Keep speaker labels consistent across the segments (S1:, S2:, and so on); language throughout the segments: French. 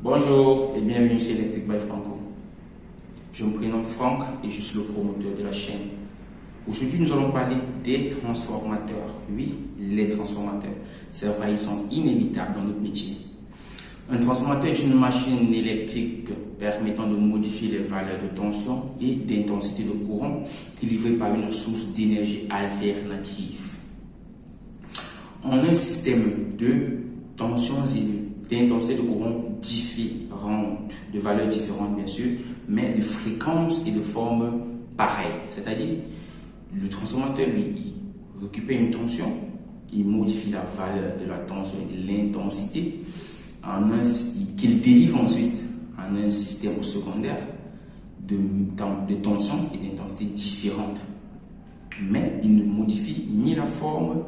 S1: Bonjour et bienvenue sur Electric by Franco. Je me prénomme Franck et je suis le promoteur de la chaîne. Aujourd'hui, nous allons parler des transformateurs. Oui, les transformateurs. Ces appareils sont inévitables dans notre métier. Un transformateur est une machine électrique permettant de modifier les valeurs de tension et d'intensité de courant délivrées par une source d'énergie alternative. On a un système de tensions et d'intensité de courant différentes, de valeurs différentes bien sûr, mais de fréquences et de formes pareilles. C'est-à-dire, le transformateur, lui, il récupère une tension, il modifie la valeur de la tension et de l'intensité qu'il délivre ensuite en un système secondaire de tension et d'intensité différentes. Mais il ne modifie ni la forme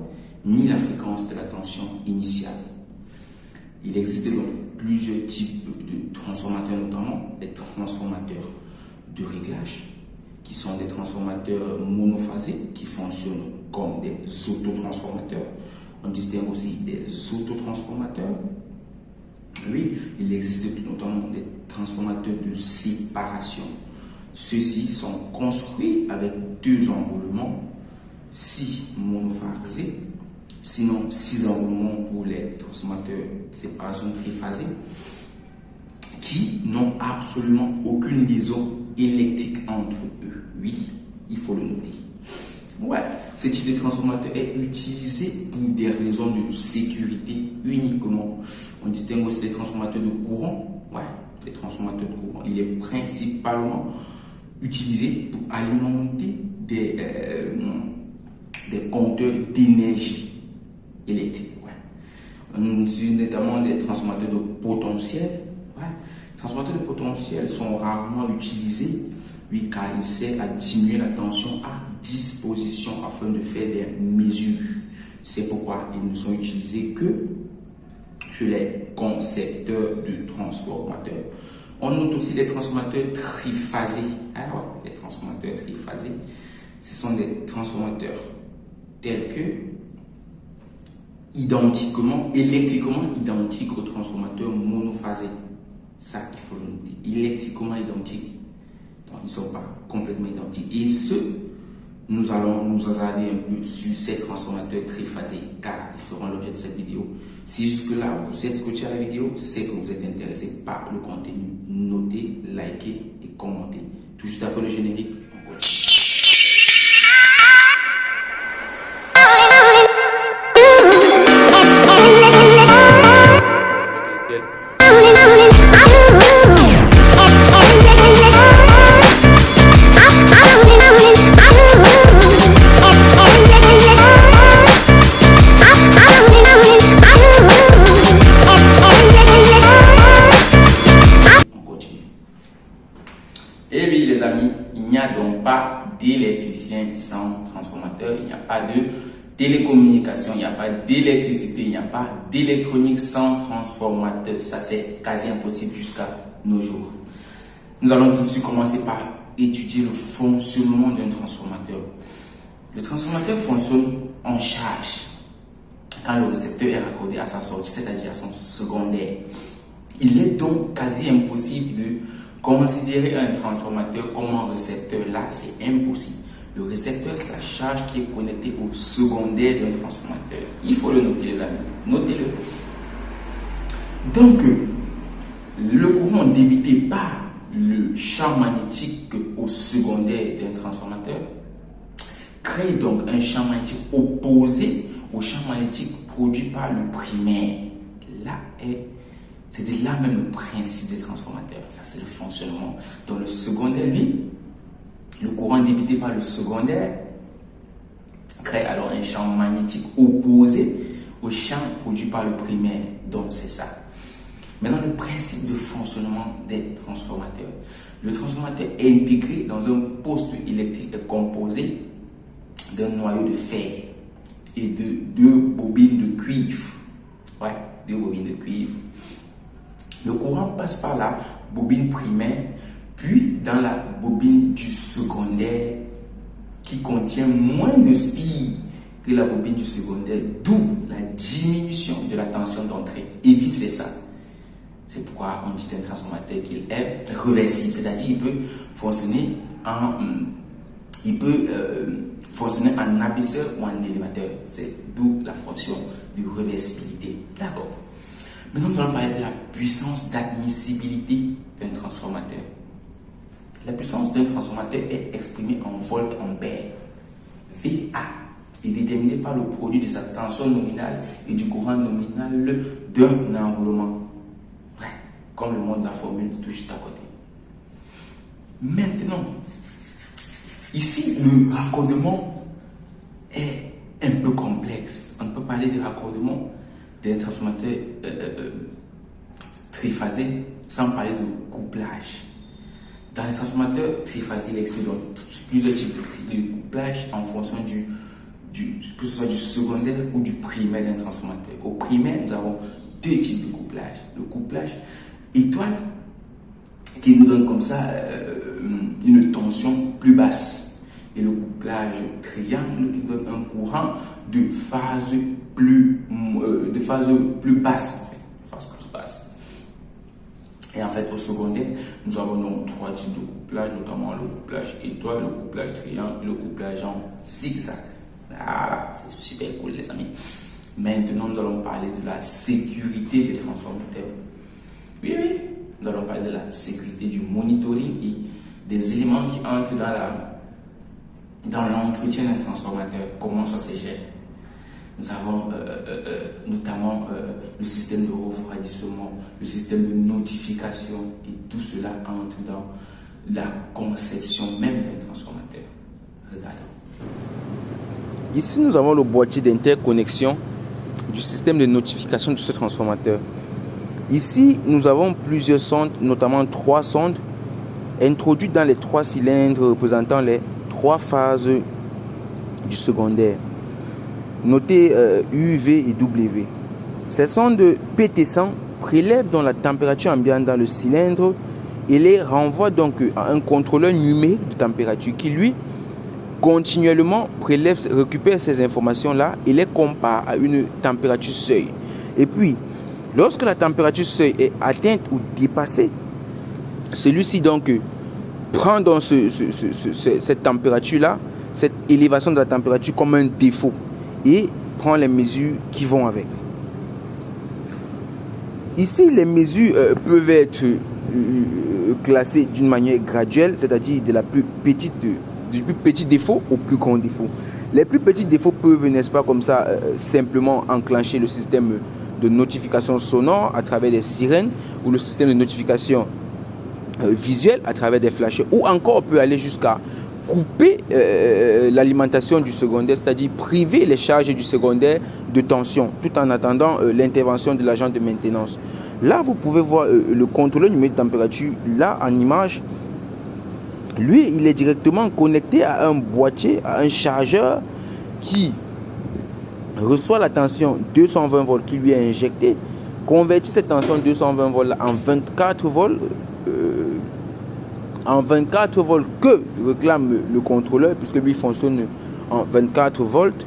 S1: ni la fréquence de la tension initiale. Il existe donc plusieurs types de transformateurs, notamment les transformateurs de réglage, qui sont des transformateurs monophasés qui fonctionnent comme des autotransformateurs. On distingue aussi des autotransformateurs. Oui, il existe notamment des transformateurs de séparation. Ceux-ci sont construits avec deux enroulements, 6 monophasés, sinon 6 enroulements pour les transformateurs de séparation triphasés, qui n'ont absolument aucune liaison électrique entre eux. Oui, il faut le noter. Ouais, ce type de transformateur est utilisé pour des raisons de sécurité uniquement. On distingue aussi des transformateurs de courant. Ouais, des transformateurs de courant. Il est principalement utilisé pour alimenter des compteurs d'énergie électrique. Ouais. Notamment des transformateurs de potentiel. Ouais. Les transformateurs de potentiel sont rarement utilisés, oui, car ils servent à diminuer la tension à disposition afin de faire des mesures. C'est pourquoi ils ne sont utilisés que chez les concepteurs de transformateurs. On note aussi les transformateurs triphasés. Ah ouais, les transformateurs triphasés, ce sont des transformateurs tels que électriquement identiques aux transformateurs monophasés. Ça, il faut le noter. Électriquement identiques. Donc, ils ne sont pas complètement identiques. Et nous allons nous hasarder un peu sur ces transformateurs triphasés, car ils feront l'objet de cette vidéo. Si jusque-là vous êtes scotché à la vidéo, c'est que vous êtes intéressé par le contenu. Notez, likez et commentez. Tout juste après le générique, on continue. Et oui les amis, il n'y a donc pas d'électricien sans transformateur, il n'y a pas de télécommunication, il n'y a pas d'électricité, il n'y a pas d'électronique sans transformateur. Ça c'est quasi impossible jusqu'à nos jours. Nous allons tout de suite commencer par étudier le fonctionnement d'un transformateur. Le transformateur fonctionne en charge quand le récepteur est raccordé à sa sortie, c'est-à-dire à son secondaire. Il est donc quasi impossible de considérer un transformateur comme un récepteur. Là, c'est impossible. Le récepteur, c'est la charge qui est connectée au secondaire d'un transformateur. Il faut le noter, les amis. Notez-le. Donc, le courant débité par le champ magnétique au secondaire d'un transformateur crée donc un champ magnétique opposé au champ magnétique produit par le primaire. C'est de là même le principe des transformateurs. Ça, c'est le fonctionnement. Dans le secondaire, lui, le courant débité par le secondaire crée alors un champ magnétique opposé au champ produit par le primaire. Donc, c'est ça. Maintenant, le principe de fonctionnement des transformateurs. Le transformateur est intégré dans un poste électrique et composé d'un noyau de fer et de 2 bobines de cuivre. Ouais, 2 bobines de cuivre. Le courant passe par la bobine primaire, puis dans la bobine du secondaire qui contient moins de spire que la bobine du secondaire, d'où la diminution de la tension d'entrée et vice versa. C'est pourquoi on dit d'un transformateur qu'il est réversible, c'est-à-dire il peut fonctionner en abaisseur ou en élévateur. C'est d'où la fonction de réversibilité. D'accord. Maintenant, nous allons parler de la puissance d'admissibilité d'un transformateur. La puissance d'un transformateur est exprimée en volt-ampère. VA est déterminée par le produit de sa tension nominale et du courant nominal d'un enroulement. Ouais, comme le monde de la formule tout juste à côté. Maintenant, ici, le raccordement est un peu complexe. On peut parler de raccordement d'un transformateur triphasé sans parler de couplage. Dans les transformateurs triphasés, il existe donc plusieurs types de couplage en fonction que ce soit du secondaire ou du primaire d'un transformateur. Au primaire, nous avons deux types de couplage. Le couplage étoile, qui nous donne comme ça une tension plus basse. Et le couplage triangle, qui donne un courant de phase plus basse. Et en fait, au secondaire, nous avons donc trois types de couplage, notamment le couplage étoile, le couplage triangle et le couplage en zigzag. Voilà, c'est super cool les amis. Maintenant, nous allons parler de la sécurité des transformateurs. Oui, nous allons parler de la sécurité du monitoring et des éléments qui entrent dans l'entretien d'un transformateur. Comment ça se gère? Nous avons notamment le système de refroidissement, le système de notification et tout cela entre dans la conception même d'un transformateur. Regardons.
S2: Ici, nous avons le boîtier d'interconnexion du système de notification de ce transformateur. Ici, nous avons plusieurs sondes, notamment 3 sondes introduites dans les 3 cylindres représentant les 3 phases du secondaire. Notez U, V et W. Ces sondes PT100 prélèvent donc la température ambiante dans le cylindre et les renvoient donc à un contrôleur numérique de température qui lui continuellement récupère ces informations-là et les compare à une température seuil. Et puis, lorsque la température seuil est atteinte ou dépassée, celui-ci donc prend donc cette température-là, cette élévation de la température comme un défaut et prend les mesures qui vont avec. Ici, les mesures peuvent être classées d'une manière graduelle, c'est-à-dire du plus petit défaut au plus grand défaut. Les plus petits défauts peuvent, n'est-ce pas, comme ça, simplement enclencher le système de notification sonore à travers des sirènes ou le système de notification visuelle à travers des flashers, ou encore on peut aller jusqu'à couper l'alimentation du secondaire, c'est-à-dire priver les charges du secondaire de tension, tout en attendant l'intervention de l'agent de maintenance. Là, vous pouvez voir le contrôleur numérique de température, là en image. Lui, il est directement connecté à un boîtier, à un chargeur qui reçoit la tension 220 volts qui lui est injectée, convertit cette tension 220 volts en 24 volts, que réclame le contrôleur, puisque lui fonctionne en 24 volts.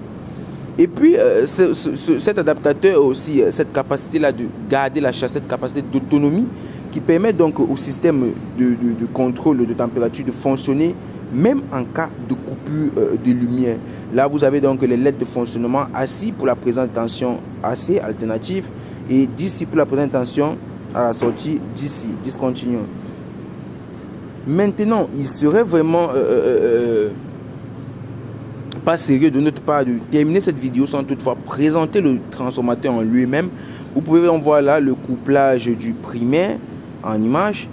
S2: Et puis, cet adaptateur a aussi cette capacité-là de garder la charge, cette capacité d'autonomie qui permet donc au système de contrôle de température de fonctionner même en cas de coupure de lumière. Là, vous avez donc les LED de fonctionnement assis pour la présence de tension AC alternative et DC pour la présence de tension à la sortie DC, discontinue. Maintenant, il serait vraiment pas sérieux de notre part de terminer cette vidéo sans toutefois présenter le transformateur en lui-même. Vous pouvez en voir là le couplage du primaire en image.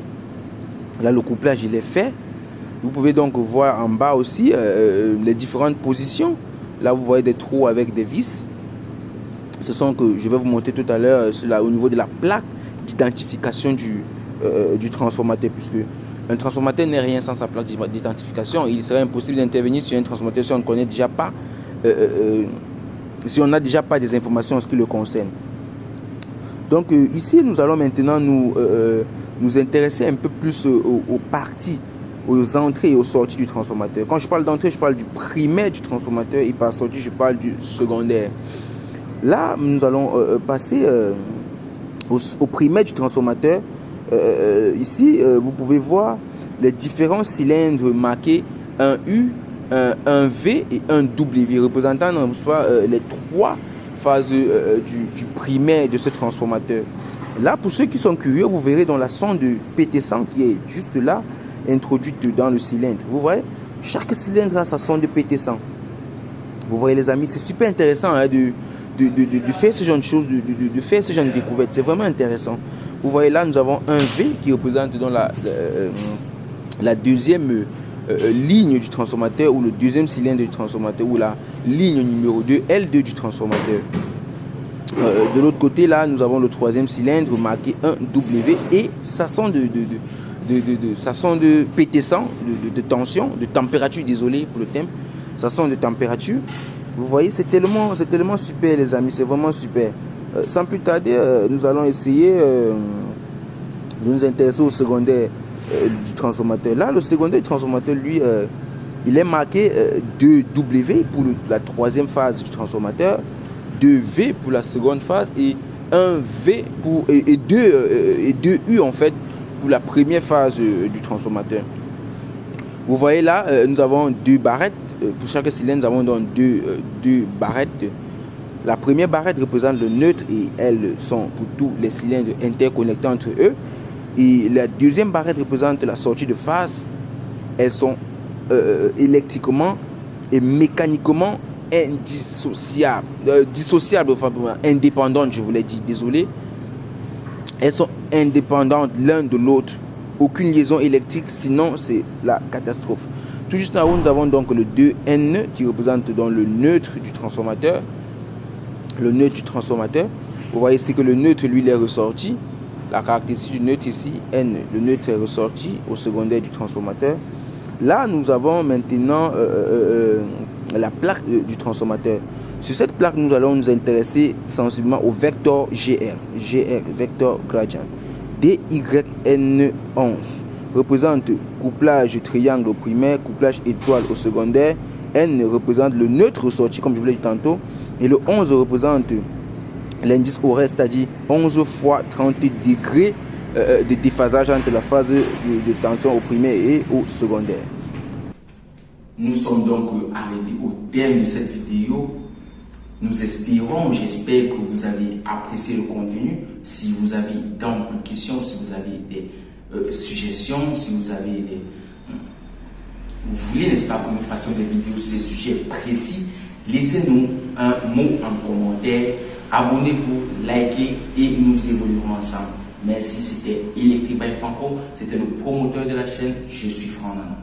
S2: Là, le couplage il est fait. Vous pouvez donc voir en bas aussi les différentes positions. Là, vous voyez des trous avec des vis. Ce sont que je vais vous montrer tout à l'heure au niveau de la plaque d'identification du transformateur, puisque un transformateur n'est rien sans sa plaque d'identification. Il serait impossible d'intervenir sur un transformateur si on ne connaît déjà pas, si on n'a déjà pas des informations en ce qui le concerne. Donc ici, nous allons maintenant nous intéresser un peu plus aux parties, aux entrées et aux sorties du transformateur. Quand je parle d'entrée, je parle du primaire du transformateur et par sortie, je parle du secondaire. Là, nous allons passer au primaire du transformateur, ici, vous pouvez voir les différents cylindres marqués un U, un V et un W, représentant les 3 phases du primaire de ce transformateur. Là, pour ceux qui sont curieux, vous verrez dans la sonde PT100 qui est juste là, introduite dans le cylindre. Vous voyez, chaque cylindre a sa sonde PT100. Vous voyez les amis, c'est super intéressant hein, de faire ce genre de choses, de faire ce genre de découvertes. C'est vraiment intéressant. Vous voyez là, nous avons un V qui représente dans la deuxième ligne du transformateur ou le deuxième cylindre du transformateur ou la ligne numéro 2, L2 du transformateur. De l'autre côté, là, nous avons le troisième cylindre marqué 1W et sa sonde sa sonde PT100 de tension, de température, désolé pour le thème, sa sonde de température. Vous voyez, c'est tellement super les amis, c'est vraiment super. Sans plus tarder, nous allons essayer de nous intéresser au secondaire du transformateur. Là, le secondaire du transformateur, lui, il est marqué 2W pour la troisième phase du transformateur, 2V pour la seconde phase et 1V et 2 U en fait pour la première phase du transformateur. Vous voyez là, nous avons 2 barrettes. Pour chaque cylindre, nous avons donc deux barrettes. La première barrette représente le neutre et elles sont pour tous les cylindres interconnectés entre eux. Et la deuxième barrette représente la sortie de phase. Elles sont électriquement et mécaniquement dissociables, enfin, indépendantes, je vous l'ai dit, désolé. Elles sont indépendantes l'un de l'autre. Aucune liaison électrique, sinon c'est la catastrophe. Tout juste là-haut, nous avons donc le 2N qui représente donc le neutre du transformateur. Le neutre du transformateur. Vous voyez ici que le neutre, lui, il est ressorti. La caractéristique du neutre ici, N. Le neutre est ressorti au secondaire du transformateur. Là, nous avons maintenant la plaque du transformateur. Sur cette plaque, nous allons nous intéresser sensiblement au vecteur GR. GR, vecteur gradient. DYN11 représente couplage triangle au primaire, couplage étoile au secondaire. N représente le neutre ressorti, comme je vous l'ai dit tantôt. Et le 11 représente l'indice horaire, c'est-à-dire 11 fois 30 degrés de déphasage entre la phase de tension au primaire et au secondaire.
S1: Nous sommes donc arrivés au terme de cette vidéo. Nous espérons, j'espère que vous avez apprécié le contenu. Si vous avez d'amples questions, si vous avez des suggestions, si vous avez vous voulez, n'est-ce pas, que nous fassions des vidéos sur des sujets précis, laissez-nous un mot en commentaire, abonnez-vous, likez et nous évoluerons ensemble. Merci, c'était Electric by Franco, c'était le promoteur de la chaîne, je suis Franc Nana.